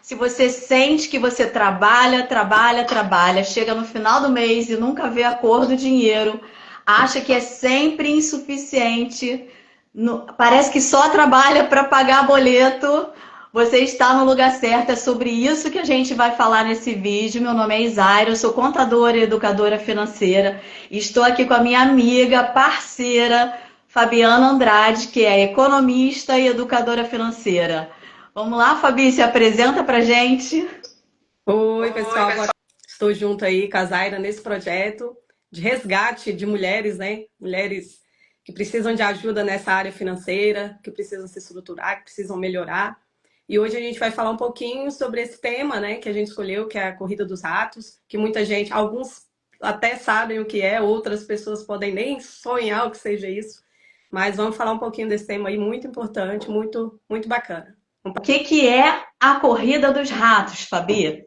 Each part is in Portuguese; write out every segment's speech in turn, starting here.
se você sente que você trabalha, trabalha, trabalha, chega no final do mês e nunca vê a cor do dinheiro, acha que é sempre insuficiente, parece que só trabalha para pagar boleto, você está no lugar certo. É sobre isso que a gente vai falar nesse vídeo. Meu nome é Isaira, eu sou contadora e educadora financeira. E estou aqui com a minha amiga, parceira, Fabiana Andrade, que é economista e educadora financeira. Vamos lá, Fabi, se apresenta pra gente. Oi, pessoal. Estou junto aí com a Zaira nesse projeto de resgate de mulheres, né? Mulheres que precisam de ajuda nessa área financeira, que precisam se estruturar, que precisam melhorar. E hoje a gente vai falar um pouquinho sobre esse tema, né, que a gente escolheu, que é a corrida dos ratos, que muita gente, alguns até sabem o que é, outras pessoas podem nem sonhar o que seja isso. Mas vamos falar um pouquinho desse tema aí muito importante, muito, muito bacana. O que é a corrida dos ratos, Fabi?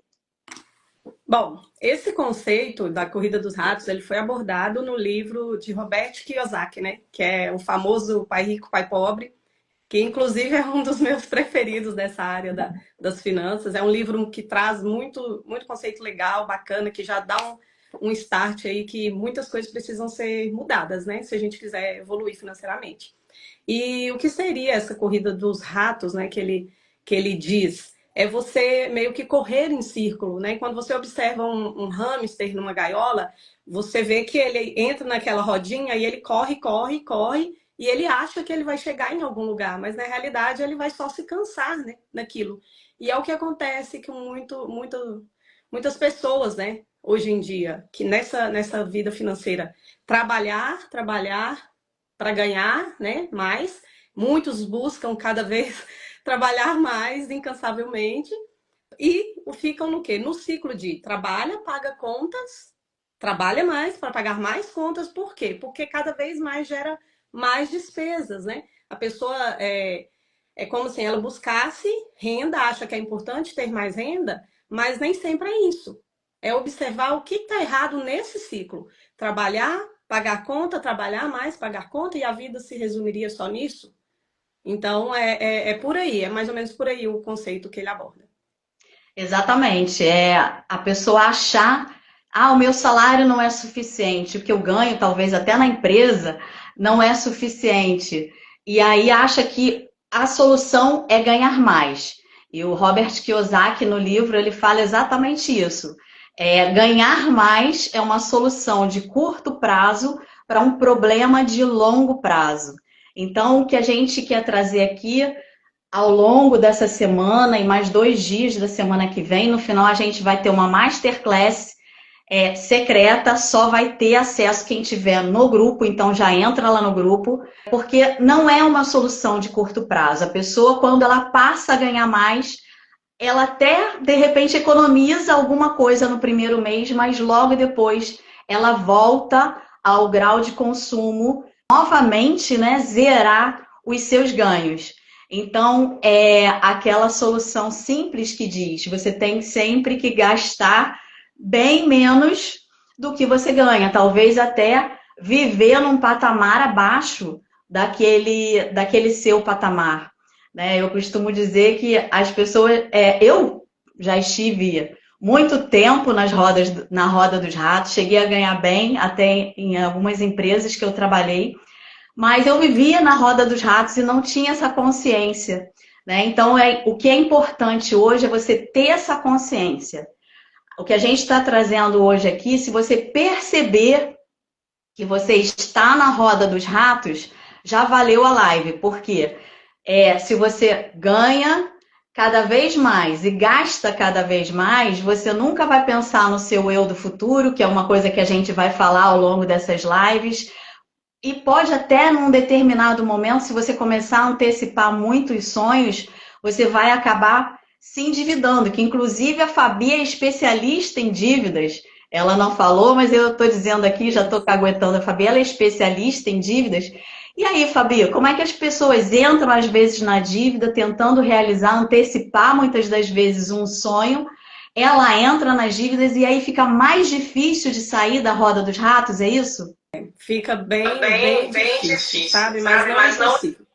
Bom, esse conceito da corrida dos ratos, ele foi abordado no livro de Robert Kiyosaki, né? Que é o famoso Pai Rico, Pai Pobre, que inclusive é um dos meus preferidos dessa área das finanças. É um livro que traz muito, muito conceito legal, bacana, que já dá um start aí que muitas coisas precisam ser mudadas, né? Se a gente quiser evoluir financeiramente. E o que seria essa corrida dos ratos, né? Que ele diz é você meio que correr em círculo, né? Quando você observa um hamster numa gaiola, você vê que ele entra naquela rodinha e ele corre, corre, corre, e ele acha que ele vai chegar em algum lugar, mas na realidade ele vai só se cansar, né, naquilo. E é o que acontece com muitas pessoas, né, hoje em dia, que nessa vida financeira, trabalhar para ganhar, né, mais. Muitos buscam cada vez trabalhar mais incansavelmente e ficam no quê? No ciclo de trabalha, paga contas, trabalha mais para pagar mais contas. Por quê? Porque cada vez mais gera mais despesas, né? A pessoa é como se ela buscasse renda, acha que é importante ter mais renda, mas nem sempre é isso. É observar o que está errado nesse ciclo. Trabalhar, pagar conta, trabalhar mais, pagar conta, e a vida se resumiria só nisso? Então, é por aí, é mais ou menos por aí o conceito que ele aborda. Exatamente, é a pessoa achar, o meu salário não é suficiente, o que eu ganho, talvez até na empresa, não é suficiente. E aí acha que a solução é ganhar mais. E o Robert Kiyosaki, no livro, ele fala exatamente isso. Ganhar mais é uma solução de curto prazo para um problema de longo prazo. Então, o que a gente quer trazer aqui ao longo dessa semana e mais 2 dias da semana que vem, no final a gente vai ter uma masterclass secreta, só vai ter acesso quem tiver no grupo, então já entra lá no grupo, porque não é uma solução de curto prazo. A pessoa, quando ela passa a ganhar mais, ela até, de repente, economiza alguma coisa no primeiro mês, mas logo depois ela volta ao grau de consumo, novamente, né, zerar os seus ganhos. Então, é aquela solução simples que diz, você tem sempre que gastar bem menos do que você ganha, talvez até viver num patamar abaixo daquele seu patamar, né? Eu costumo dizer que as pessoas, eu já estive muito tempo na roda dos ratos, cheguei a ganhar bem até em algumas empresas que eu trabalhei, mas eu vivia na roda dos ratos e não tinha essa consciência, né? Então, o que é importante hoje é você ter essa consciência. O que a gente está trazendo hoje aqui, se você perceber que você está na roda dos ratos, já valeu a live, porque se você ganha cada vez mais e gasta cada vez mais, você nunca vai pensar no seu eu do futuro, que é uma coisa que a gente vai falar ao longo dessas lives. E pode até, num determinado momento, se você começar a antecipar muitos sonhos, você vai acabar se endividando, que inclusive a Fabi é especialista em dívidas. Ela não falou, mas eu estou dizendo aqui, já estou caguetando a Fabi, ela é especialista em dívidas. E aí, Fabi, como é que as pessoas entram às vezes na dívida, tentando realizar, antecipar muitas das vezes um sonho, ela entra nas dívidas e aí fica mais difícil de sair da roda dos ratos, é isso? Fica bem difícil, sabe? Mas não é impossível.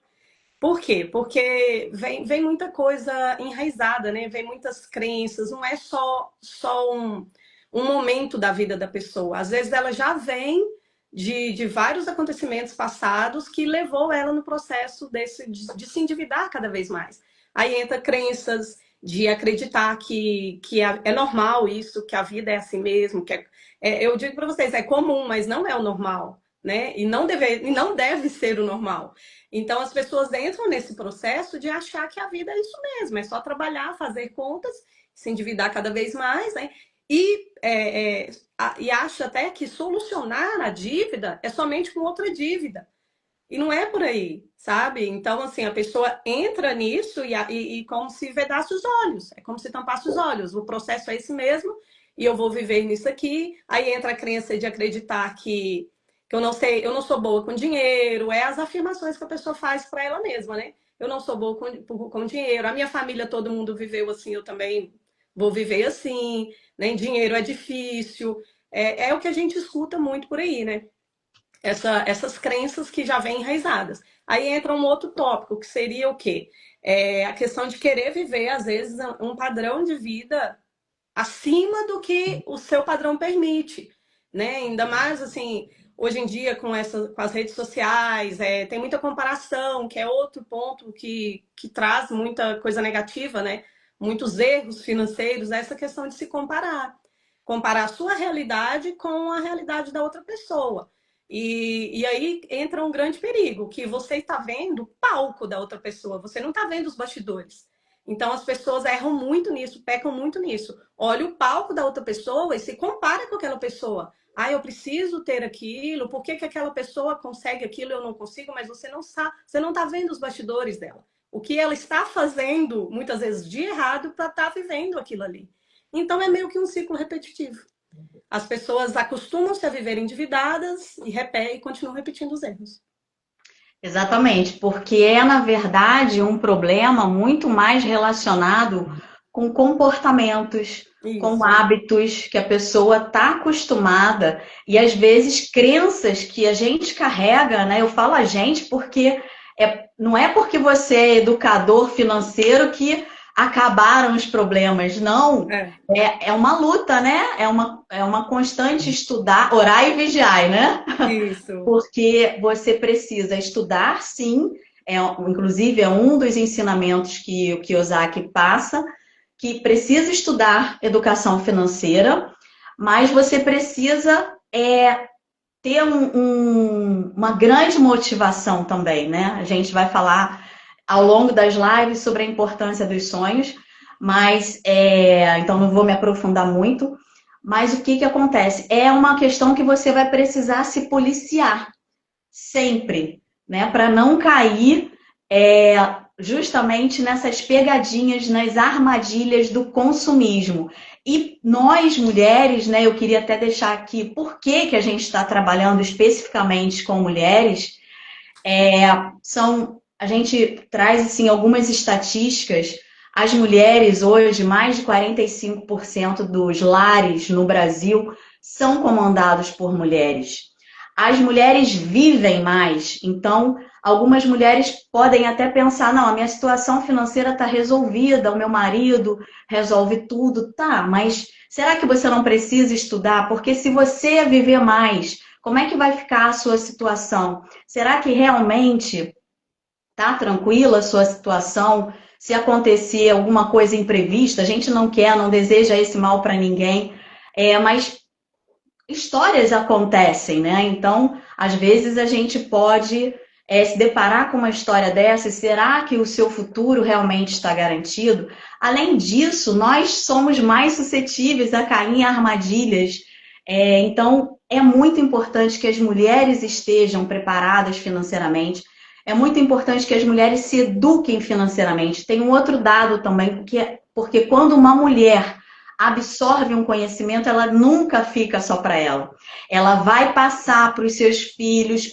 Por quê? Porque vem muita coisa enraizada, né? Vem muitas crenças, não é só um momento da vida da pessoa. Às vezes ela já vem de vários acontecimentos passados que levou ela no processo de se endividar cada vez mais. Aí entra crenças de acreditar que é normal isso, que a vida é assim mesmo, eu digo para vocês, é comum, mas não é o normal, né? E não deve ser o normal. Então, as pessoas entram nesse processo de achar que a vida é isso mesmo, é só trabalhar, fazer contas, se endividar cada vez mais, né? E acha até que solucionar a dívida é somente com outra dívida. E não é por aí, sabe? Então, assim, a pessoa entra nisso e como se vedasse os olhos, é como se tampasse os olhos. O processo é esse mesmo e eu vou viver nisso aqui. Aí entra a crença de acreditar que eu não sei, eu não sou boa com dinheiro, é as afirmações que a pessoa faz para ela mesma, né? Eu não sou boa com dinheiro, a minha família, todo mundo viveu assim, eu também vou viver assim, né? Dinheiro é difícil, é o que a gente escuta muito por aí, né? Essas crenças que já vêm enraizadas. Aí entra um outro tópico, que seria o quê? A questão de querer viver, às vezes, um padrão de vida acima do que o seu padrão permite, né? Ainda mais, assim, hoje em dia, com as redes sociais, tem muita comparação, que é outro ponto que traz muita coisa negativa, né? Muitos erros financeiros, essa questão de se comparar. Comparar a sua realidade com a realidade da outra pessoa. E aí entra um grande perigo, que você está vendo o palco da outra pessoa, você não está vendo os bastidores. Então as pessoas erram muito nisso, pecam muito nisso. Olha o palco da outra pessoa e se compara com aquela pessoa. Ah, eu preciso ter aquilo, por que aquela pessoa consegue aquilo e eu não consigo? Mas você não está vendo os bastidores dela. O que ela está fazendo, muitas vezes, de errado para estar vivendo aquilo ali. Então é meio que um ciclo repetitivo. As pessoas acostumam-se a viver endividadas e continuam repetindo os erros. Exatamente, porque é, na verdade, um problema muito mais relacionado com comportamentos, com Isso. hábitos que a pessoa está acostumada e, às vezes, crenças que a gente carrega, né? Eu falo a gente porque não é porque você é educador financeiro que acabaram os problemas, não. É uma luta, né? É uma constante estudar, orar e vigiar, né? Isso. Porque você precisa estudar, sim, inclusive é um dos ensinamentos que o Kiyosaki passa, que precisa estudar educação financeira, mas você precisa ter uma grande motivação também, né? A gente vai falar ao longo das lives sobre a importância dos sonhos, mas então não vou me aprofundar muito. Mas o que acontece? É uma questão que você vai precisar se policiar sempre, né? Para não cair justamente nessas pegadinhas, nas armadilhas do consumismo. E nós, mulheres, né? Eu queria até deixar aqui por que a gente está trabalhando especificamente com mulheres. A gente traz assim, algumas estatísticas. As mulheres hoje, mais de 45% dos lares no Brasil são comandados por mulheres. As mulheres vivem mais, então algumas mulheres podem até pensar, não, a minha situação financeira está resolvida, o meu marido resolve tudo, tá, mas será que você não precisa estudar? Porque se você viver mais, como é que vai ficar a sua situação? Será que realmente tá tranquila a sua situação? Se acontecer alguma coisa imprevista, a gente não quer, não deseja esse mal para ninguém, mas histórias acontecem, né? Então, às vezes a gente pode se deparar com uma história dessa, e será que o seu futuro realmente está garantido? Além disso, nós somos mais suscetíveis a cair em armadilhas. Então, é muito importante que as mulheres estejam preparadas financeiramente. É muito importante que as mulheres se eduquem financeiramente. Tem um outro dado também, porque quando uma mulher absorve um conhecimento, ela nunca fica só para ela. Ela vai passar para os seus filhos,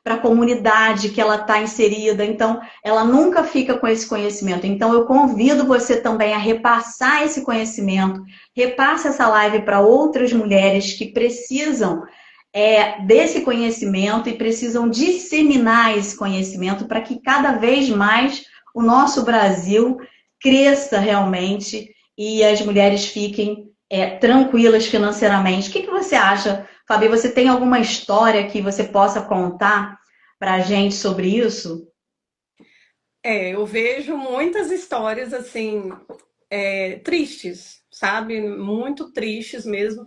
para a comunidade que ela está inserida. Então, ela nunca fica com esse conhecimento. Então, eu convido você também a repassar esse conhecimento. Repasse essa live para outras mulheres que precisam desse conhecimento e precisam disseminar esse conhecimento para que cada vez mais o nosso Brasil cresça realmente e as mulheres fiquem tranquilas financeiramente. O que você acha, Fabi? Você tem alguma história que você possa contar para a gente sobre isso? Eu vejo muitas histórias assim, tristes, sabe? Muito tristes mesmo,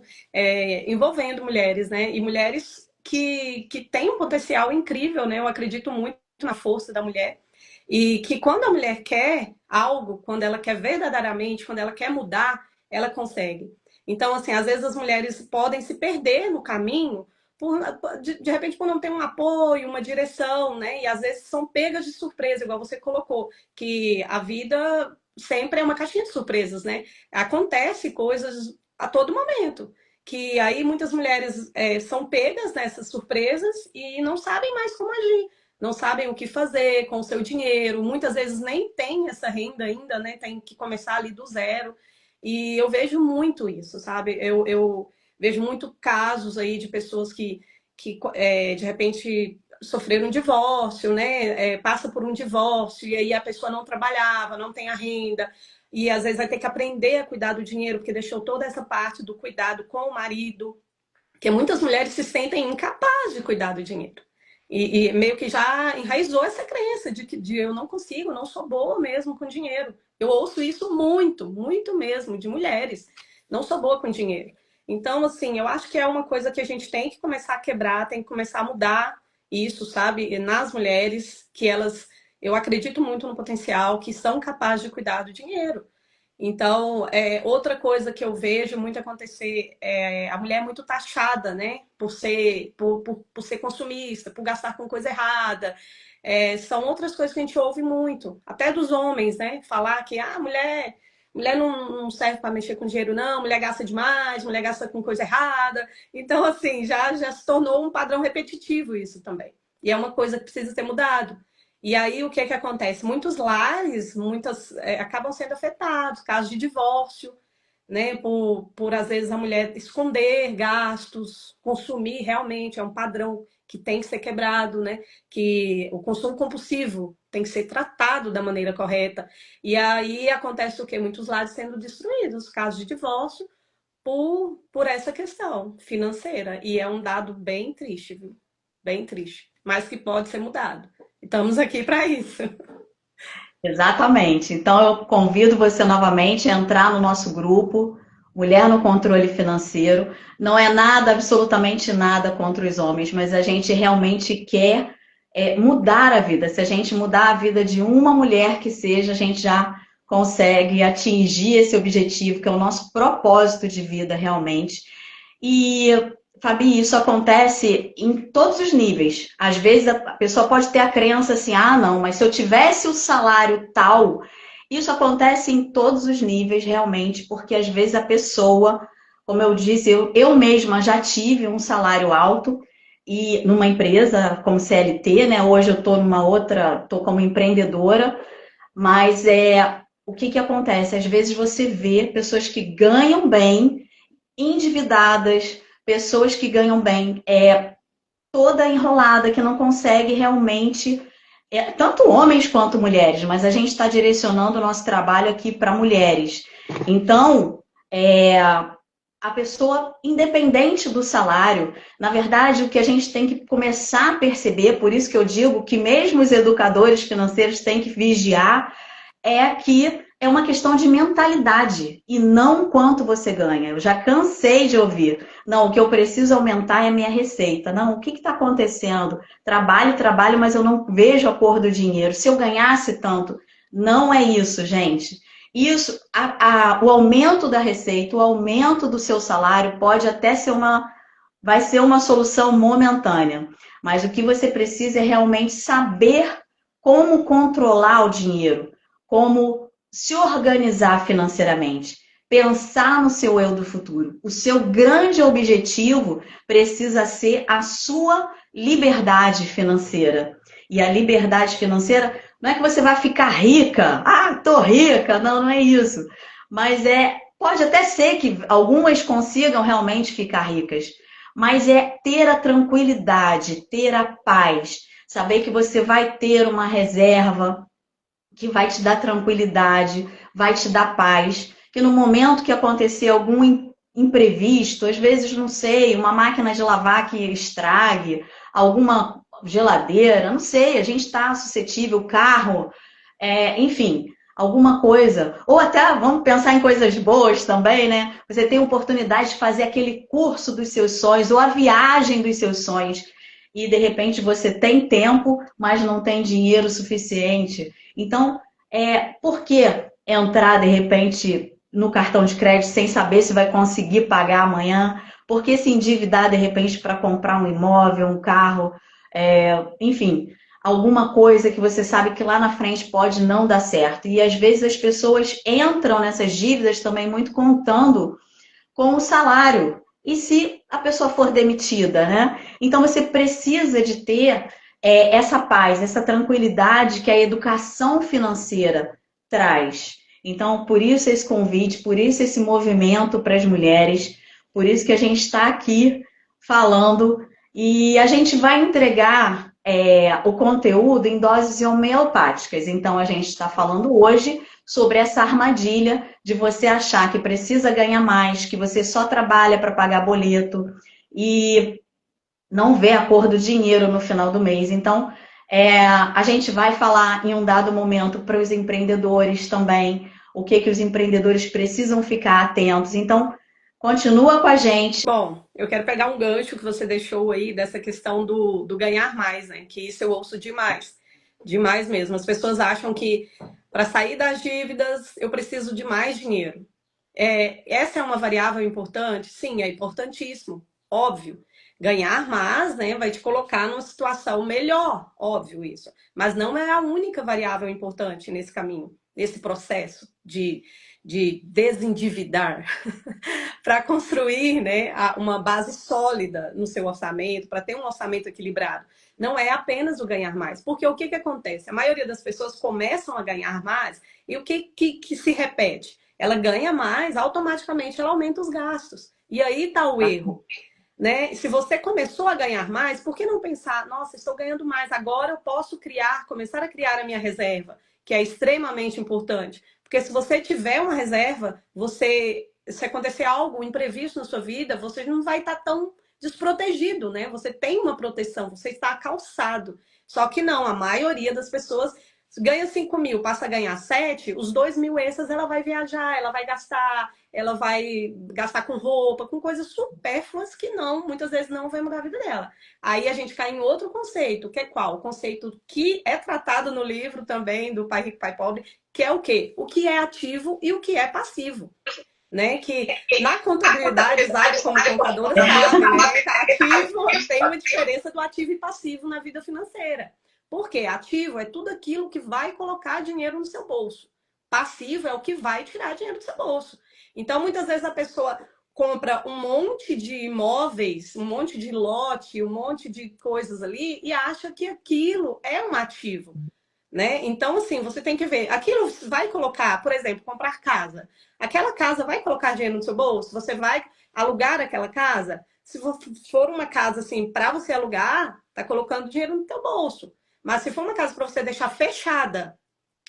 envolvendo mulheres, né? E mulheres que têm um potencial incrível, né? Eu acredito muito na força da mulher. E que quando a mulher quer algo, quando ela quer verdadeiramente, quando ela quer mudar, ela consegue. Então, assim, às vezes as mulheres podem se perder no caminho de repente por não ter um apoio, uma direção, né? E às vezes são pegas de surpresa, igual você colocou, que a vida sempre é uma caixinha de surpresas, né? Acontece coisas a todo momento. Que aí muitas mulheres são pegas nessas surpresas e não sabem mais como agir, não sabem o que fazer com o seu dinheiro, muitas vezes nem tem essa renda ainda, né? Tem que começar ali do zero. E eu vejo muito isso, sabe? Eu vejo muito casos aí de pessoas que de repente sofreram um divórcio, né? Passa por um divórcio e aí a pessoa não trabalhava, não tem a renda e às vezes vai ter que aprender a cuidar do dinheiro porque deixou toda essa parte do cuidado com o marido, porque muitas mulheres se sentem incapazes de cuidar do dinheiro. E meio que já enraizou essa crença de eu não consigo, não sou boa mesmo com dinheiro. Eu ouço isso muito, muito mesmo, de mulheres. Não sou boa com dinheiro. Então, assim, eu acho que é uma coisa que a gente tem que começar a quebrar, tem que começar a mudar isso, sabe? Nas mulheres, que elas, eu acredito muito no potencial, que são capazes de cuidar do dinheiro. Então, outra coisa que eu vejo muito acontecer a mulher é muito taxada, né? Por ser consumista, por gastar com coisa errada. São outras coisas que a gente ouve muito, até dos homens, né? Falar que mulher não serve para mexer com dinheiro, não, mulher gasta demais, mulher gasta com coisa errada. Então, assim, já se tornou um padrão repetitivo isso também. E é uma coisa que precisa ser mudado. E aí, o que é que acontece? Muitos lares, acabam sendo afetados, casos de divórcio, né? Por, às vezes, a mulher esconder gastos, consumir realmente, é um padrão que tem que ser quebrado, né? Que o consumo compulsivo tem que ser tratado da maneira correta. E aí acontece o quê? Muitos lares sendo destruídos, casos de divórcio, por essa questão financeira. E é um dado bem triste, viu? Bem triste, mas que pode ser mudado. Estamos aqui para isso. Exatamente. Então, eu convido você novamente a entrar no nosso grupo, Mulher no Controle Financeiro. Não é nada, absolutamente nada contra os homens, mas a gente realmente quer mudar a vida. Se a gente mudar a vida de uma mulher que seja, a gente já consegue atingir esse objetivo, que é o nosso propósito de vida realmente. E, Fabi, isso acontece em todos os níveis. Às vezes a pessoa pode ter a crença assim, ah, não, mas se eu tivesse o salário tal, isso acontece em todos os níveis realmente, porque às vezes a pessoa, como eu disse, eu mesma já tive um salário alto e numa empresa como CLT, né? Hoje eu estou numa outra, estou como empreendedora, mas o que acontece? Às vezes você vê pessoas que ganham bem endividadas, pessoas que ganham bem, toda enrolada, que não consegue realmente, tanto homens quanto mulheres, mas a gente está direcionando o nosso trabalho aqui para mulheres. Então, a pessoa, independente do salário, na verdade, o que a gente tem que começar a perceber, por isso que eu digo que mesmo os educadores financeiros têm que vigiar, que é uma questão de mentalidade e não quanto você ganha. Eu já cansei de ouvir. Não, o que eu preciso aumentar é a minha receita. Não, o que está acontecendo? Trabalho, trabalho, mas eu não vejo a cor do dinheiro. Se eu ganhasse tanto, não é isso, gente. Isso, o aumento da receita, o aumento do seu salário pode até ser vai ser uma solução momentânea. Mas o que você precisa é realmente saber como controlar o dinheiro, como se organizar financeiramente, pensar no seu eu do futuro. O seu grande objetivo precisa ser a sua liberdade financeira. E a liberdade financeira não é que você vai ficar rica. Ah, tô rica. Não, não é isso. Mas pode até ser que algumas consigam realmente ficar ricas. mas é ter a tranquilidade, ter a paz, saber que você vai ter uma reserva que vai te dar tranquilidade, vai te dar paz, que no momento que acontecer algum imprevisto, às vezes, não sei, uma máquina de lavar que estrague, alguma geladeira, não sei, a gente está suscetível, carro, enfim, alguma coisa. Ou até, vamos pensar em coisas boas também, né? Você tem a oportunidade de fazer aquele curso dos seus sonhos, ou a viagem dos seus sonhos, e de repente você tem tempo, mas não tem dinheiro suficiente. Então, por que entrar de repente no cartão de crédito sem saber se vai conseguir pagar amanhã? Por que se endividar de repente para comprar um imóvel, um carro, enfim, alguma coisa que você sabe que lá na frente pode não dar certo? E às vezes as pessoas entram nessas dívidas também muito contando com o salário. E se a pessoa for demitida, né? Então você precisa de ter essa paz, essa tranquilidade que a educação financeira traz. Então, por isso esse convite, por isso esse movimento para as mulheres, por isso que a gente está aqui falando e a gente vai entregar o conteúdo em doses homeopáticas. Então, a gente está falando hoje sobre essa armadilha de você achar que precisa ganhar mais, que você só trabalha para pagar boleto e não vê a cor do dinheiro no final do mês. Então, a gente vai falar em um dado momento para os empreendedores também, o que os empreendedores precisam ficar atentos. Então, continua com a gente. Bom, eu quero pegar um gancho que você deixou aí dessa questão do ganhar mais, né? Que isso eu ouço demais. Demais mesmo. As pessoas acham que para sair das dívidas eu preciso de mais dinheiro. Essa é uma variável importante? Sim, é importantíssimo, óbvio. Ganhar mais, né, vai te colocar numa situação melhor, óbvio isso. Mas não é a única variável importante nesse caminho, nesse processo de desendividar. Para construir, né, uma base sólida no seu orçamento, para ter um orçamento equilibrado. Não é apenas o ganhar mais. Porque o que acontece? A maioria das pessoas começam a ganhar mais e o que se repete? Ela ganha mais, automaticamente ela aumenta os gastos. E aí está o erro. Né? Se você começou a ganhar mais, por que não pensar, nossa, estou ganhando mais, agora eu posso começar a criar a minha reserva, que é extremamente importante. Porque se você tiver uma reserva, se acontecer algo imprevisto na sua vida, você não vai estar tão desprotegido, né? Você tem uma proteção, você está calçado. Só que não, a maioria das pessoas ganha 5 mil, passa a ganhar 7, os 2 mil extras ela vai viajar, ela vai gastar com roupa, com coisas supérfluas que muitas vezes não vai mudar a vida dela. Aí a gente cai em outro conceito, que é qual? O conceito que é tratado no livro também do Pai Rico, Pai Pobre, que é o quê? O que é ativo e o que é passivo. Né? Que na contabilidade, Zari, como contadora, sabe, né? Ativo tem uma diferença do ativo e passivo na vida financeira. Porque ativo é tudo aquilo que vai colocar dinheiro no seu bolso. Passivo é o que vai tirar dinheiro do seu bolso. Então, muitas vezes a pessoa compra um monte de imóveis, um monte de lote, um monte de coisas ali e acha que aquilo é um ativo. Né? Então, assim, você tem que ver. Aquilo vai colocar, por exemplo, comprar casa. Aquela casa vai colocar dinheiro no seu bolso? Você vai alugar aquela casa? Se for uma casa, assim, para você alugar, tá colocando dinheiro no teu bolso. Mas se for uma casa para você deixar fechada,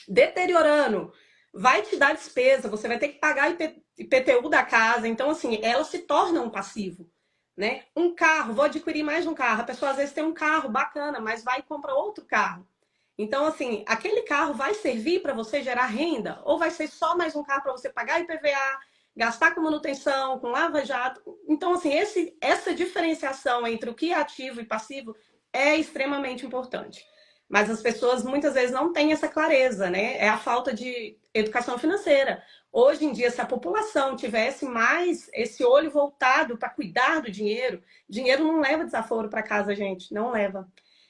deteriorando, vai te dar despesa, você vai ter que pagar IPTU da casa. Então, assim, ela se torna um passivo. Né? Um carro, vou adquirir mais um carro. A pessoa às vezes tem um carro bacana, mas vai e compra outro carro. Então, assim, aquele carro vai servir para você gerar renda? Ou vai ser só mais um carro para você pagar IPVA, gastar com manutenção, com lava-jato? Então, assim, essa diferenciação entre o que é ativo e passivo é extremamente importante. Mas as pessoas muitas vezes não têm essa clareza, né? É a falta de educação financeira. Hoje em dia, se a população tivesse mais esse olho voltado para cuidar do dinheiro, dinheiro não leva desaforo para casa, gente, não leva.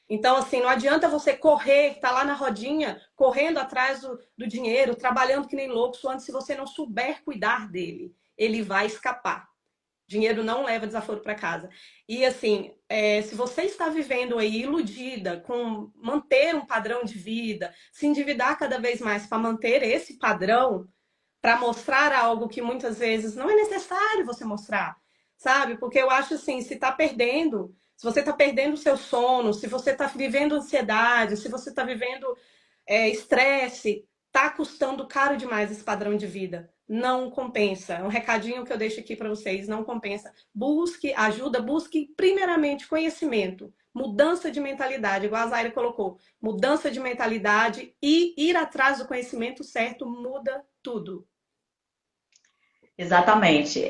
Então, assim, não adianta você correr, tá lá na rodinha, correndo atrás do dinheiro, trabalhando que nem louco, antes se você não souber cuidar dele, ele vai escapar. Dinheiro não leva desaforo para casa. E assim, se você está vivendo aí iludida com manter um padrão de vida, se endividar cada vez mais para manter esse padrão, para mostrar algo que muitas vezes não é necessário você mostrar. sabe? Porque eu acho assim, se você está perdendo o seu sono, se você está vivendo ansiedade, se você está vivendo estresse, tá custando caro demais esse padrão de vida. Não compensa. É um recadinho que eu deixo aqui para vocês, não compensa. Busque ajuda, busque primeiramente conhecimento, mudança de mentalidade, igual a Zaira colocou. Mudança de mentalidade e ir atrás do conhecimento certo muda tudo. Exatamente.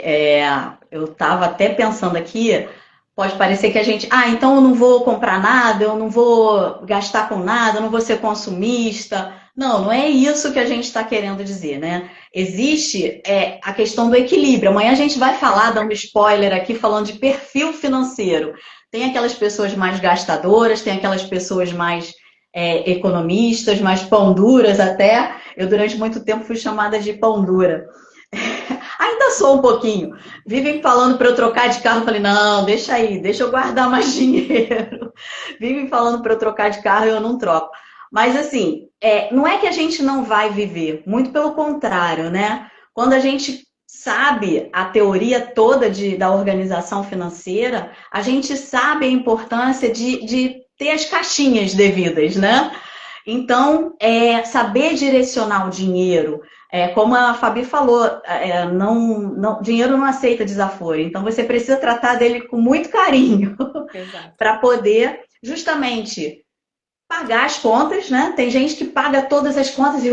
Eu estava até pensando aqui, pode parecer que a gente, então eu não vou comprar nada, eu não vou gastar com nada, eu não vou ser consumista. Não, não é isso que a gente está querendo dizer, né? Existe a questão do equilíbrio. Amanhã a gente vai falar, dando spoiler aqui, falando de perfil financeiro. Tem aquelas pessoas mais gastadoras, tem aquelas pessoas mais economistas, mais pão duras até. Eu, durante muito tempo, fui chamada de pão dura. Ainda sou um pouquinho. Vivem falando para eu trocar de carro. Eu falei, não, deixa aí, deixa eu guardar mais dinheiro. Vivem falando para eu trocar de carro e eu não troco. Mas assim, não é que a gente não vai viver, muito pelo contrário, né? Quando a gente sabe a teoria toda da organização financeira, a gente sabe a importância de ter as caixinhas devidas, né? Então, saber direcionar o dinheiro, como a Fabi falou, dinheiro não aceita desaforo, então você precisa tratar dele com muito carinho para poder justamente pagar as contas, né? Tem gente que paga todas as contas e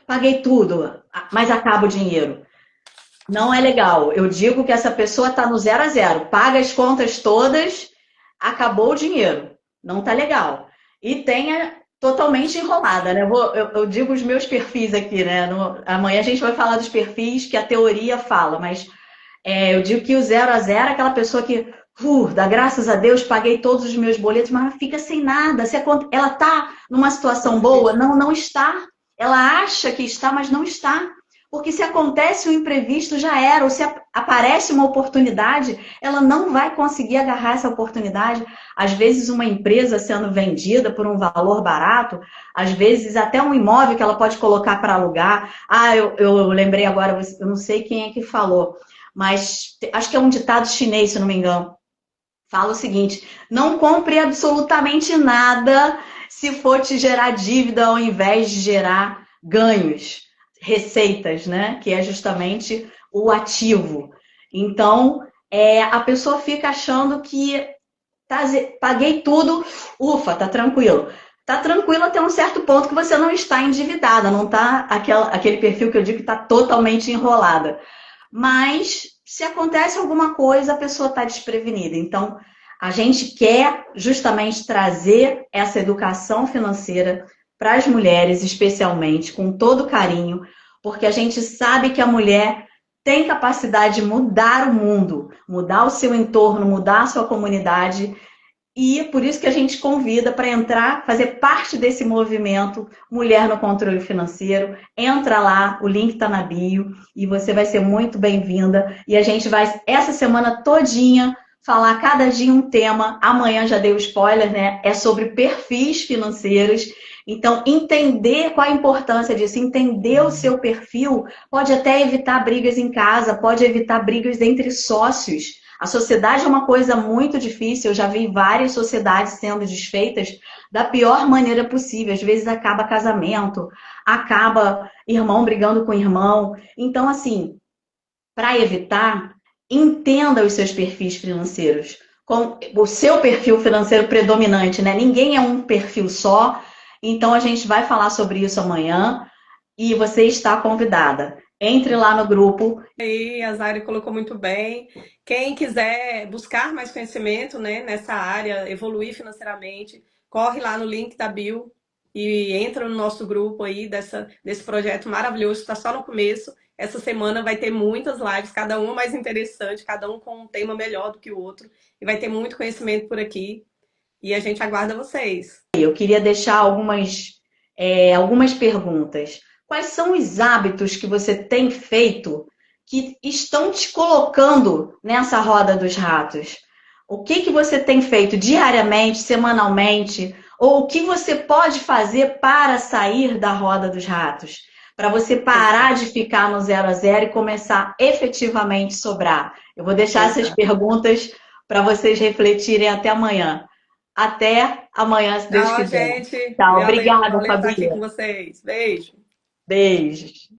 paguei tudo, mas acaba o dinheiro. Não é legal. Eu digo que essa pessoa está no 0 a 0, paga as contas todas, acabou o dinheiro. Não tá legal. E tenha totalmente enrolada, né? Eu digo os meus perfis aqui, né? Amanhã a gente vai falar dos perfis que a teoria fala, mas eu digo que o 0 a 0 é aquela pessoa que, dá graças a Deus, paguei todos os meus boletos, mas fica sem nada. Ela tá numa situação boa? Não, não está. Ela acha que está, mas não está. Porque se acontece um imprevisto, já era. Ou se aparece uma oportunidade, ela não vai conseguir agarrar essa oportunidade. Às vezes uma empresa sendo vendida por um valor barato, às vezes até um imóvel que ela pode colocar para alugar. Eu lembrei agora, eu não sei quem é que falou, mas acho que é um ditado chinês, se não me engano. Fala o seguinte: não compre absolutamente nada se for te gerar dívida ao invés de gerar ganhos, receitas, né? Que é justamente o ativo. Então, a pessoa fica achando que paguei tudo, ufa, tá tranquilo. Tá tranquilo até um certo ponto que você não está endividada, não tá aquele perfil que eu digo que está totalmente enrolada. Mas se acontece alguma coisa, a pessoa está desprevenida. Então, a gente quer justamente trazer essa educação financeira para as mulheres, especialmente, com todo carinho, porque a gente sabe que a mulher tem capacidade de mudar o mundo, mudar o seu entorno, mudar a sua comunidade. E por isso que a gente convida para entrar, fazer parte desse movimento Mulher no Controle Financeiro. Entra lá, o link está na bio e você vai ser muito bem-vinda. E a gente vai, essa semana todinha, falar cada dia um tema. Amanhã já dei o spoiler, né? É sobre perfis financeiros. Então, entender qual a importância disso, entender o seu perfil, pode até evitar brigas em casa, pode evitar brigas entre sócios. A sociedade é uma coisa muito difícil, eu já vi várias sociedades sendo desfeitas da pior maneira possível. Às vezes acaba casamento, acaba irmão brigando com irmão. Então, assim, para evitar, entenda os seus perfis financeiros, com o seu perfil financeiro predominante, né? Ninguém é um perfil só, então a gente vai falar sobre isso amanhã e você está convidada. Entre lá no grupo. E a Zaira colocou muito bem. Quem quiser buscar mais conhecimento, né, nessa área, evoluir financeiramente, corre lá no link da bio e entra no nosso grupo aí desse projeto maravilhoso, está só no começo. Essa semana vai ter muitas lives, cada uma mais interessante, cada um com um tema melhor do que o outro. E vai ter muito conhecimento por aqui. E a gente aguarda vocês. Eu queria deixar algumas perguntas. Quais são os hábitos que você tem feito que estão te colocando nessa roda dos ratos? O que você tem feito diariamente, semanalmente? Ou o que você pode fazer para sair da roda dos ratos? para você parar de ficar no 0 a 0 e começar efetivamente a sobrar? Eu vou deixar essas Exato. perguntas para vocês refletirem até amanhã. Até amanhã, se Deus Tchau, quiser. gente. Tchau. Valeu, Obrigada, valeu estar aqui Fabi. com vocês. Beijo. Beijos.